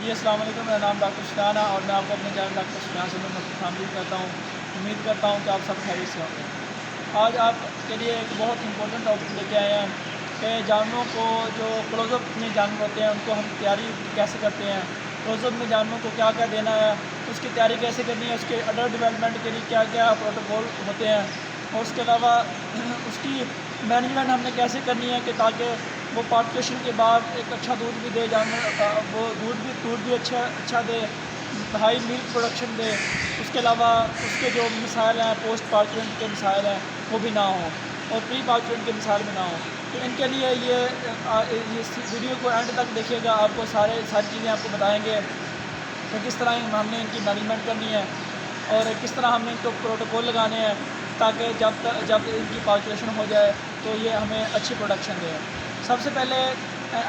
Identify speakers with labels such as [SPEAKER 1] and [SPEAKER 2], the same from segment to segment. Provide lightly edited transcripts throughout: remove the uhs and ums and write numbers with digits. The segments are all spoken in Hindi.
[SPEAKER 1] जी अस्सलाम वालेकुम, मेरा नाम डॉक्टर सुफियान है और मैं आपको अपने चैनल डॉक्टर सुफियान से शामिल करता हूँ। उम्मीद करता हूँ कि आप सब खैरियत से होंगे। आज आपके लिए एक बहुत इंपॉर्टेंट टॉपिक लेके आए हैं कि जानवरों को जो क्लोज़अप में जानवर होते हैं उनको हम तैयारी कैसे करते हैं, क्लोज़अप में जानवरों को क्या क्या देना है, उसकी तैयारी कैसे करनी है, उसके अडल्ट डेवलपमेंट के लिए क्या क्या प्रोटोकॉल होते हैं और उसके अलावा उसकी मैनेजमेंट हमने कैसे करनी है कि ताकि वो पार्टिशन के बाद एक अच्छा दूध भी दे जानवर, वो दूध भी अच्छा दे, हाई मिल्क प्रोडक्शन दे। उसके अलावा उसके जो मिसाइल हैं पोस्ट पार्चमेंट के मिसाइल हैं वो भी ना हो और प्री पार्चमेंट के मिसाइल भी ना हो। तो इनके लिए ये वीडियो को एंड तक देखिएगा, आपको सारी चीज़ें आपको बताएंगे कि किस तरह हमने इनकी मैनेजमेंट करनी है और किस तरह हमने इनको प्रोटोकॉल लगाने हैं ताकि जब इनकी पॉपुलेशन हो जाए तो ये हमें अच्छी प्रोडक्शन दे। सबसे पहले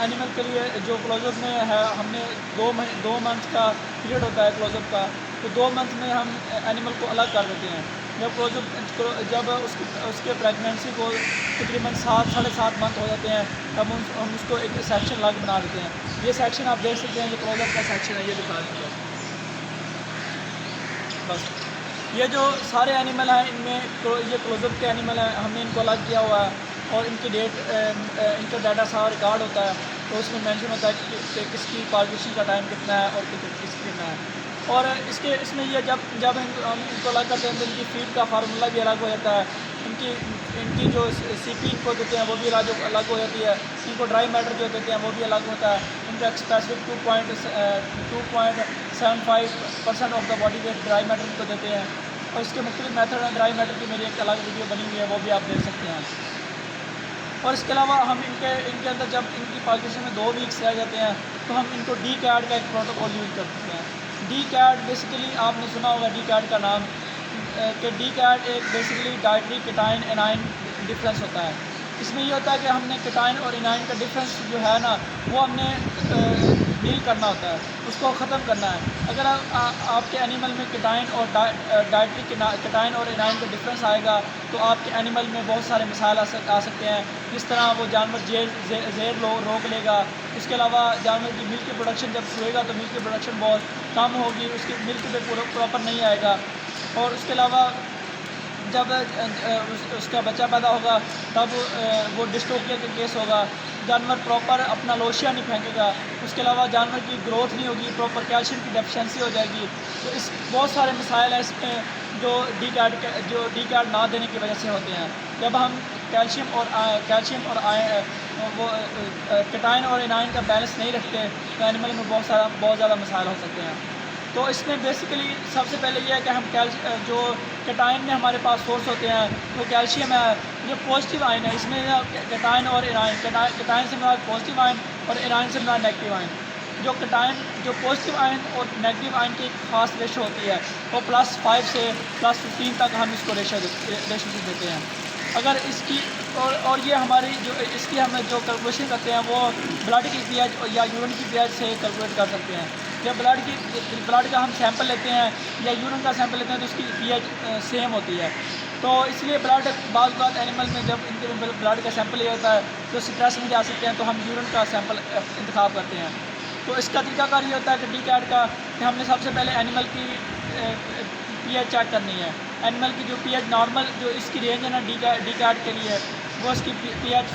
[SPEAKER 1] एनिमल के लिए जो क्लोज़अप में है, हमने 2 मंथ का पीरियड होता है क्लोज़अप का। तो 2 मंथ में हम एनिमल को अलग कर देते हैं। जब उसके प्रेगनेंसी को तकरीबन 7 साढ़े 7 मंथ हो जाते हैं तब हम उसको एक सेक्शन अलग बना देते हैं। ये सेक्शन आप देख सकते हैं, ये क्लोज़अप का सेक्शन है, ये दिखा देंगे बस। ये जो सारे एनिमल हैं इनमें तो ये क्लोज़अप के एनिमल हैं, हमने इनको अलग किया हुआ है और इनकी इनका डाटा सारा रिकॉर्ड होता है। तो उसमें मेंशन होता है कि किसकी पॉपुलेशन का टाइम कितना है और किसकी कितना है। और इसमें ये जब हम इनको अलग करते हैं तो इनकी फीड का फार्मूला भी अलग हो जाता है। इनकी इनकी जो सीपी इनको देते हैं वो भी अलग हो जाती है। इनको ड्राई मैटर जो देते हैं वो भी अलग होता है। इनका specific 2.75% of the body weight dry matter इनको देते हैं और इसके मुख्तलिफ मेथड हैं। ड्राई मैटर की मेरी एक अलग वीडियो बनी हुई है, वो भी आप देख सकते हैं। और इसके अलावा हम इनके अंदर जब इनकी पॉपुलेशन में 2 वीक्स रह जाते हैं तो हम इनको डी कैड का एक प्रोटोकॉल यूज़ कर सकते हैं। डी कैड बेसिकली आपने सुना होगा डी कैड का नाम, कि डी कैड एक basically dietary cation A9 difference होता है। इसमें ये होता है कि हमने केटाइन और एनाइन का डिफरेंस जो है ना वो हमने डील करना होता है, उसको ख़त्म करना है। अगर आपके एनिमल में केटाइन और डाइटरी केटाइन और एनाइन का डिफरेंस आएगा तो आपके एनिमल में बहुत सारे मिसाइल आ सकते हैं। जिस तरह वो जानवर ज़ेर रोक लेगा। उसके अलावा जानवर की मिल्क की प्रोडक्शन जब शुएगा तो मिल्क की प्रोडक्शन बहुत कम होगी, उसकी मिल्क पे प्रॉपर नहीं आएगा। और उसके अलावा जब उसका बच्चा पैदा होगा तब वो डिस्टोपिया का केस होगा, जानवर प्रॉपर अपना लोशिया नहीं फेंकेगा। उसके अलावा जानवर की ग्रोथ नहीं होगी, प्रॉपर कैल्शियम की डेफिशिएंसी हो जाएगी। तो इस बहुत सारे मिसाइल हैं इसमें जो डी कार्ड ना देने की वजह से होते हैं। जब हम कैल्शियम और केटाइन और एनाइन का बैलेंस नहीं रखते तो एनिमल में बहुत ज़्यादा मसाइल हो सकते हैं। तो इसमें बेसिकली सबसे पहले ये है कि हम जो केटाइन में हमारे पास सोर्स होते हैं तो कैल्शियम है, ये पॉजिटिव आयन है। इसमें केटाइन और एनाइन, केटाइन से हमारा पॉजिटिव आयन और एनाइन से हमारा नेगेटिव आयन। जो पॉजिटिव आयन और नेगेटिव आयन की एक ख़ास रेशो होती है वो +5 से +15 तक हम इसको रेशो देते हैं। अगर इसकी और ये हमारी जो इसकी हम जो कैलकुलेशन करते हैं वो ब्लड की पीएच या यूरिन की पीएच से कैलकुलेट कर सकते हैं। जब ब्लड का हम सैंपल लेते हैं या यूरिन का सैंपल लेते हैं तो उसकी पीएच सेम होती है। तो इसलिए बात एनिमल में जब इनके ब्लड का सैंपल लिया जाता है तो स्ट्रेस में जा सकते हैं, तो हम यूरिन का सैंपल इंतखाब करते हैं। तो इसका तरीकाकार ये होता है कि डी कैड का कि हमने सबसे पहले एनिमल की पीएच चेक करनी है। एनिमल की जो पीएच नॉर्मल जो इसकी रेंज है ना डी कैड के लिए, वो इसकी पीएच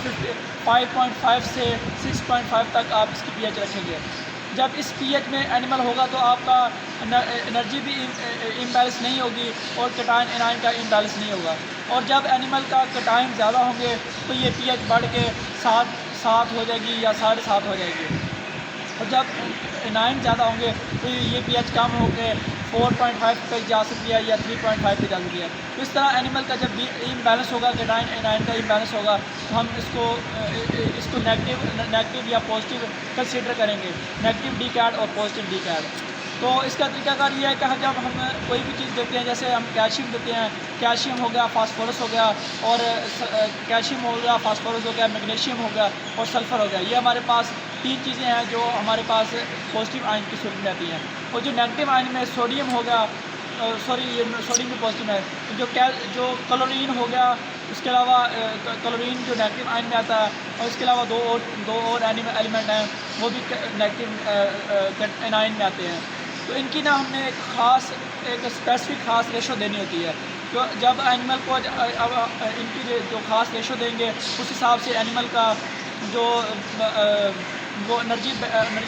[SPEAKER 1] 5.5 से 6.5 तक आप इसकी पीएच रखेंगे। जब इस पीएच में एनिमल होगा तो आपका एनर्जी भी इम्बैलेंस नहीं होगी और केटाइन एनाइन का इम्बैलेंस नहीं होगा। और जब एनिमल का केटाइन ज़्यादा होंगे तो ये पीएच बढ़ के 7 हो जाएगी या 7.5 हो जाएगी। और जब एनाइन ज़्यादा होंगे तो ये पीएच कम होकर 4.5 पे जा सकती है या 3.5 पे जा सकती है। तो इस तरह एनिमल का जब इम्बैलेंस होगा, केटाइन एनाइन का इम्बैलेंस होगा, तो हम इसको नेगेटिव या पॉजिटिव कंसीडर करेंगे, नेगेटिव डी कैड और पॉजिटिव डी कैड। तो इसका तरीकाकार ये है कि जब हम कोई भी चीज़ देते हैं, जैसे हम कैल्शियम देते हैं, कैल्शियम हो गया, फास्फोरस हो गया और कैल्शियम हो गया, फास्फोरस हो गया, मैग्नीशियम हो गया और सल्फ़र हो गया। ये हमारे पास 3 चीज़ें हैं जो हमारे पास पॉजिटिव आयन की सूरत में आती हैं। और जो नेगेटिव आयन में सोडियम हो गया, सोडियम भी पॉजिटिव है। जो क्लोरीन हो गया, उसके अलावा क्लोरीन जो नेगेटिव आयन में आता है, और इसके अलावा दो और एलिमेंट हैं वो भी नेगेटिव आयन में आते हैं। तो इनकी ना हमने एक स्पेसिफिक ख़ास रेशो देनी होती है। तो जब एनिमल को अब इनकी जो ख़ास रेशो देंगे उस हिसाब से एनिमल का जो वो एनर्जी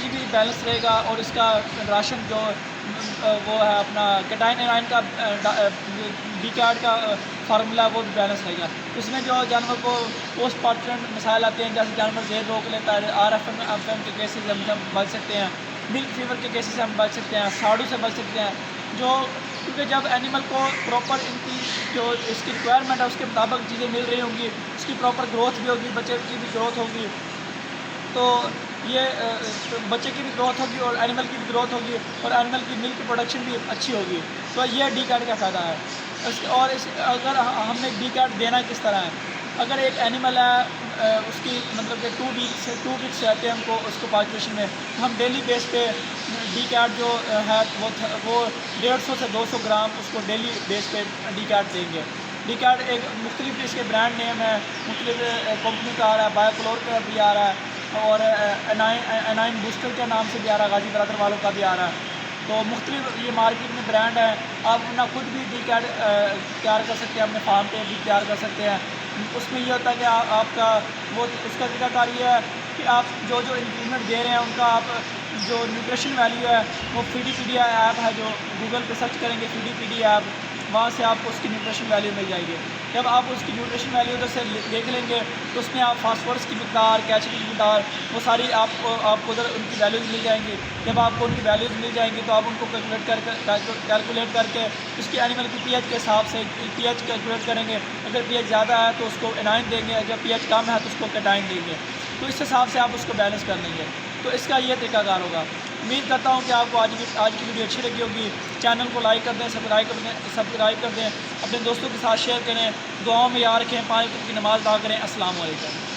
[SPEAKER 1] भी बैलेंस रहेगा, और इसका राशन जो वो है अपना कैटाइन एनाइन का डीकार्ड का फार्मूला वो भी बैलेंस रहेगा। इसमें जो जानवर को पोस्ट पार्टन मसाइल आते हैं, जैसे जानवर ज़ेर रोक लेता है, RFM के केसेस हम बच सकते हैं, मिल्क फीवर के केसेस से हम बच सकते हैं, साड़ू से बच सकते हैं। जो क्योंकि जब एनिमल को प्रॉपर इनकी जो इसकी रिक्वायरमेंट है उसके मुताबिक चीज़ें मिल रही होंगी, उसकी प्रॉपर ग्रोथ भी होगी, बच्चे की भी ग्रोथ होगी, तो ये बच्चे की भी ग्रोथ होगी और एनिमल की भी ग्रोथ होगी, और एनिमल की मिल्क प्रोडक्शन भी अच्छी होगी। तो ये डीकार्ड का फ़ायदा है। और अगर हमने डीकार्ड देना किस तरह है, अगर एक एनिमल है उसकी मतलब कि 2 वीक्स रहते हैं हमको उसको पॉपुलेशन में, तो हम डेली बेस पे डीकार्ड जो है वो 150 से 200 ग्राम उसको डेली बेस पे डीकार्ड देंगे। डीकार्ड एक मुख्तलिफ इसके ब्रांड नेम है, मुख्तलिफ कंपनी का आ रहा है, बायोक्लोर का भी आ रहा है, और एनाइन बूस्टर के नाम से भी आ रहा है, गाजी बरादर वालों का भी आ रहा है। तो मुख्तलिफ ये मार्केट में ब्रांड है, आप अपना खुद भी डीकार्ड तैयार कर सकते हैं, अपने फार्म पे भी तैयार कर सकते हैं। उसमें ये होता है कि आपका वो उसका तरीकाकार ये है कि आप जो इंग्रीडिएंट दे रहे हैं उनका आप जो न्यूट्रिशन वैल्यू है वो फीडीपीडिया ऐप है, जो गूगल पे सर्च करेंगे फीडीपीडिया ऐप, वहाँ से आपको उसकी न्यूट्रिशन वैल्यू मिल जाएगी। जब आप उसकी न्यूट्रिशन वैल्यू उधर से देख लेंगे तो उसमें आप फास्फोरस की मकदार, कैल्शियम की मकदार, वो सारी आपको उधर उनकी वैल्यूज़ मिल जाएंगी। जब आपको उनकी वैल्यूज़ मिल जाएंगी तो आप उनको कैलकुलेट करके उसकी एनिमल की पीएच के हिसाब से पीएच कैलकुलेट करेंगे। अगर पीएच ज़्यादा है तो उसको एनाइन देंगे, जब पीएच कम है तो उसको कैटाइन देंगे। तो इस हिसाब से आप उसको बैलेंस कर लेंगे। तो इसका ये तरीकाकार होगा। उम्मीद करता हूँ कि आपको आज की वीडियो अच्छी लगी होगी। चैनल को लाइक कर दें, सब्सक्राइब कर दें, अपने दोस्तों के साथ शेयर करें, दुआओं में याद रखें, 5 वक्त की नमाज़ अदा करें। अस्सलाम वालेकुम।